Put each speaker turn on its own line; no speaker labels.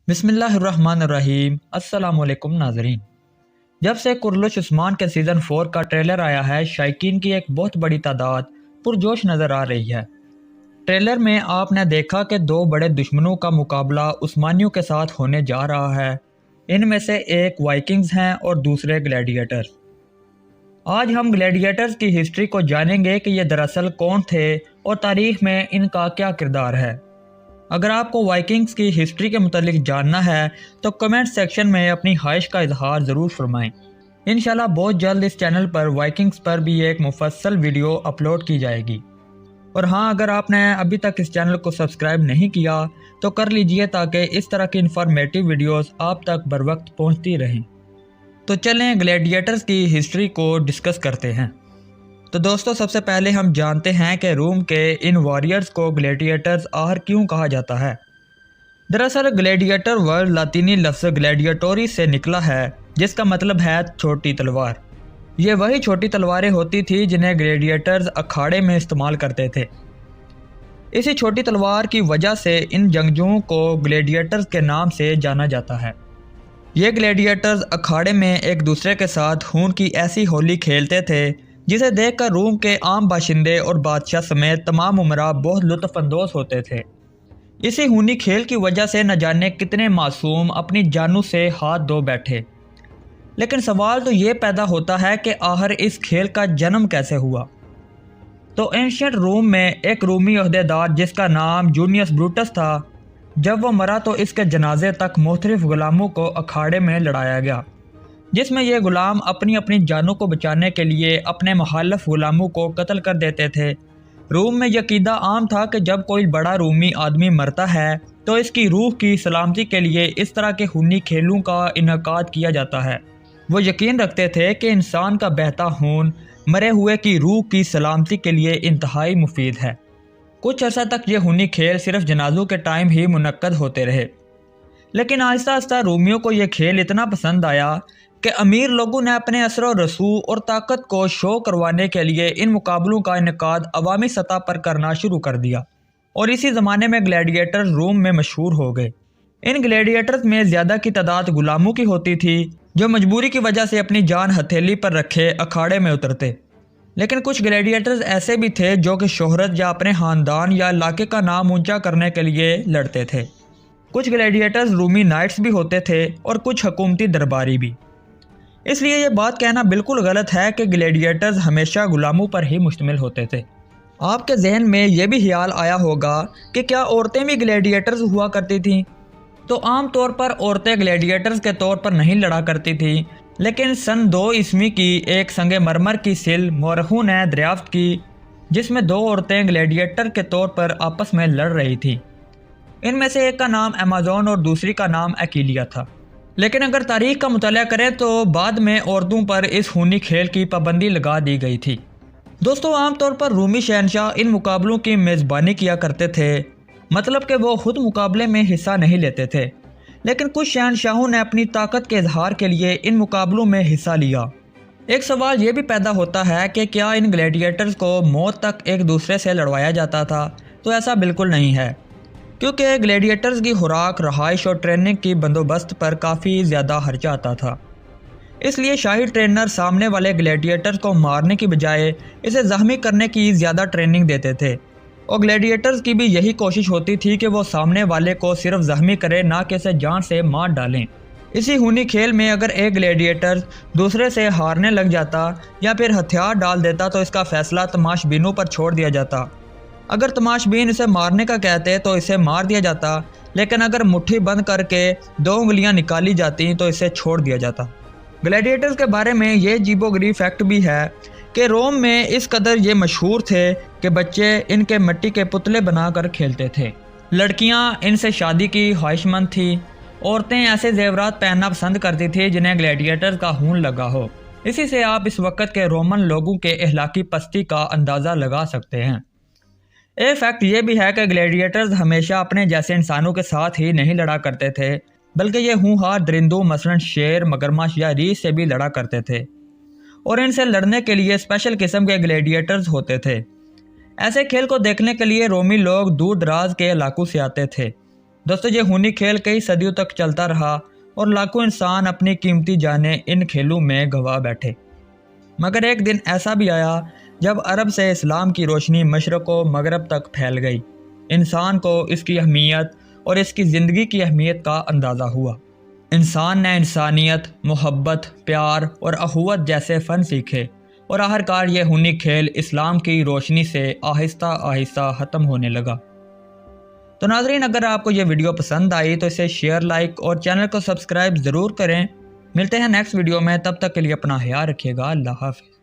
बिस्मिल्लाहिर्रहमानिर्रहीम। अस्सलाम वालेकुम नाज़रीन। जब से कुर्लुश उस्मान के सीज़न 4 का ट्रेलर आया है, शायकीन की एक बहुत बड़ी तादाद पुरजोश नज़र आ रही है। ट्रेलर में आपने देखा कि दो बड़े दुश्मनों का मुकाबला उस्मानियों के साथ होने जा रहा है। इनमें से एक वाइकिंग्स हैं और दूसरे ग्लैडिएटर्स। आज हम ग्लैडिएटर्स की हिस्ट्री को जानेंगे कि ये दरअसल कौन थे और तारीख में इनका क्या किरदार है। अगर आपको वाइकिंग्स की हिस्ट्री के मुतालिक जानना है तो कमेंट सेक्शन में अपनी ख्वाहिश का इजहार ज़रूर फरमाएं। इंशाल्लाह बहुत जल्द इस चैनल पर वाइकिंग्स पर भी एक मुफस्सल वीडियो अपलोड की जाएगी। और हाँ, अगर आपने अभी तक इस चैनल को सब्सक्राइब नहीं किया तो कर लीजिए ताकि इस तरह की इंफॉर्मेटिव वीडियोस आप तक बर वक्त पहुँचती रहें। तो चलें ग्लैडिएटर्स की हिस्ट्री को डिस्कस करते हैं। तो दोस्तों, सबसे पहले हम जानते हैं कि रोम के इन वॉरियर्स को ग्लैडिएटर्स आखिर क्यों कहा जाता है। दरअसल ग्लैडिएटर वर्ड लातीनी लफ्ज़ ग्लैडिएटोरी से निकला है, जिसका मतलब है छोटी तलवार। ये वही छोटी तलवारें होती थी जिन्हें ग्लैडिएटर्स अखाड़े में इस्तेमाल करते थे। इसी छोटी तलवार की वजह से इन जंगजुओं को ग्लैडिएटर्स के नाम से जाना जाता है। ये ग्लैडिएटर्स अखाड़े में एक दूसरे के साथ खून की ऐसी होली खेलते थे जिसे देखकर रोम के आम बाशिंदे और बादशाह समेत तमाम उमरा बहुत लुत्फ़अंदोज़ होते थे। इसी खूनी खेल की वजह से न जाने कितने मासूम अपनी जानों से हाथ धो बैठे। लेकिन सवाल तो ये पैदा होता है कि आखिर इस खेल का जन्म कैसे हुआ। तो एंशियंट रोम में एक रूमी ओहदेदार जिसका नाम जूनियस ब्रूटस था, जब वो मरा तो इसके जनाजे तक मुख्तलिफ गुलामों को अखाड़े में लड़ाया गया, जिसमें ये गुलाम अपनी अपनी जानों को बचाने के लिए अपने मुखालिफ गुलामों को कत्ल कर देते थे। रोम में यह अकीदा आम था कि जब कोई बड़ा रूमी आदमी मरता है तो इसकी रूह की सलामती के लिए इस तरह के खूनी खेलों का इनेकाद किया जाता है। वो यकीन रखते थे कि इंसान का बहता खून मरे हुए की रूह की सलामती के लिए इंतहाई मुफीद है। कुछ अर्सा तक ये खूनी खेल सिर्फ जनाजों के टाइम ही मुनक्कद होते रहे, लेकिन आहिस्ता आहिस्ता रोमियों को यह खेल इतना पसंद आया कि अमीर लोगों ने अपने असर और रसूख और ताकत को शो करवाने के लिए इन मुकाबलों का इनेकाद अवामी सतह पर करना शुरू कर दिया, और इसी ज़माने में ग्लैडिएटर्स रोम में मशहूर हो गए। इन ग्लैडिएटर्स में ज़्यादा की तादाद गुलामों की होती थी जो मजबूरी की वजह से अपनी जान हथेली पर रखे अखाड़े में उतरते। लेकिन कुछ ग्लैडिएटर्स ऐसे भी थे जो कि शोहरत या अपने ख़ानदान या इलाके का नाम ऊंचा करने के लिए लड़ते थे। कुछ ग्लैडिएटर्स रूमी नाइट्स भी होते थे और कुछ हुकूमती दरबारी भी। इसलिए ये बात कहना बिल्कुल गलत है कि ग्लैडिएटर्स हमेशा गुलामों पर ही मुश्तमिल होते थे। आपके जहन में यह भी ख्याल आया होगा कि क्या औरतें भी ग्लैडिएटर्स हुआ करती थीं? तो आम तौर पर औरतें ग्लैडिएटर्स के तौर पर नहीं लड़ा करती थीं, लेकिन सन 2 ईस्वी की एक संगे मरमर की सिल मौरखों ने दरियाफ्त की, जिसमें 2 औरतें ग्लैडिएटर के तौर पर आपस में लड़ रही थीं। इनमें से एक का नाम अमेज़न और दूसरी का नाम अकीलिया था। लेकिन अगर तारीख का मुताला करें तो बाद में औरतों पर इस खूनी खेल की पाबंदी लगा दी गई थी। दोस्तों, आमतौर पर रूमी शहनशाह इन मुकाबलों की मेज़बानी किया करते थे, मतलब कि वो खुद मुकाबले में हिस्सा नहीं लेते थे, लेकिन कुछ शहनशाहों ने अपनी ताकत के इजहार के लिए इन मुकाबलों में हिस्सा लिया। एक सवाल ये भी पैदा होता है कि क्या इन ग्लैडिएटर्स को मौत तक एक दूसरे से लड़वाया जाता था? तो ऐसा बिल्कुल नहीं है, क्योंकि ग्लैडिएटर्स की खुराक, रहाइश और ट्रेनिंग की बंदोबस्त पर काफ़ी ज़्यादा खर्चा आता था। इसलिए शाही ट्रेनर सामने वाले ग्लैडिएटर्स को मारने की बजाय इसे ज़ख्मी करने की ज़्यादा ट्रेनिंग देते थे, और ग्लैडिएटर्स की भी यही कोशिश होती थी कि वो सामने वाले को सिर्फ ज़ख्मी करे, ना कि इसे जान से मार डालें। इसी खूनी खेल में अगर एक ग्लैडिएटर दूसरे से हारने लग जाता या फिर हथियार डाल देता तो इसका फ़ैसला तमाशबीनों पर छोड़ दिया जाता। अगर तमाशबीन इसे मारने का कहते तो इसे मार दिया जाता, लेकिन अगर मुट्ठी बंद करके 2 उंगलियां निकाली जाती तो इसे छोड़ दिया जाता। ग्लैडिएटर्स के बारे में ये अजीबोगरीब फैक्ट भी है कि रोम में इस कदर ये मशहूर थे कि बच्चे इनके मिट्टी के पुतले बनाकर खेलते थे। लड़कियां इनसे शादी की ख्वाहिशमंद थी। औरतें ऐसे जेवरात पहनना पसंद करती थी जिन्हें ग्लैडिएटर्स का खून लगा हो। इसी से आप इस वक्त के रोमन लोगों के अखलाकी पस्ती का अंदाज़ा लगा सकते हैं। एक फैक्ट ये भी है कि ग्लैडिएटर्स हमेशा अपने जैसे इंसानों के साथ ही नहीं लड़ा करते थे, बल्कि ये खूंखार दरिंदों मसलन शेर, मगरमच्छ या रीछ से भी लड़ा करते थे, और इनसे लड़ने के लिए स्पेशल किस्म के ग्लैडिएटर्स होते थे। ऐसे खेल को देखने के लिए रोमी लोग दूर दराज के इलाकों से आते थे। دوستو یہ خونی کھیل کئی صدیوں تک چلتا رہا اور لاکھوں انسان اپنی قیمتی جانیں ان کھیلوں میں گنوا بیٹھے، مگر ایک دن ایسا بھی آیا جب عرب سے اسلام کی روشنی مشرق و مغرب تک پھیل گئی۔ انسان کو اس کی اہمیت اور اس کی زندگی کی اہمیت کا اندازہ ہوا۔ انسان نے انسانیت، محبت، پیار اور اخوت جیسے فن سیکھے اور آخرکار یہ خونی کھیل اسلام کی روشنی سے آہستہ آہستہ ختم ہونے لگا۔ تو ناظرین، اگر آپ کو یہ ویڈیو پسند آئی تو اسے شیئر، لائک اور چینل کو سبسکرائب ضرور کریں۔ ملتے ہیں نیکسٹ ویڈیو میں، تب تک کے لیے اپنا خیال رکھیے گا۔ اللہ حافظ۔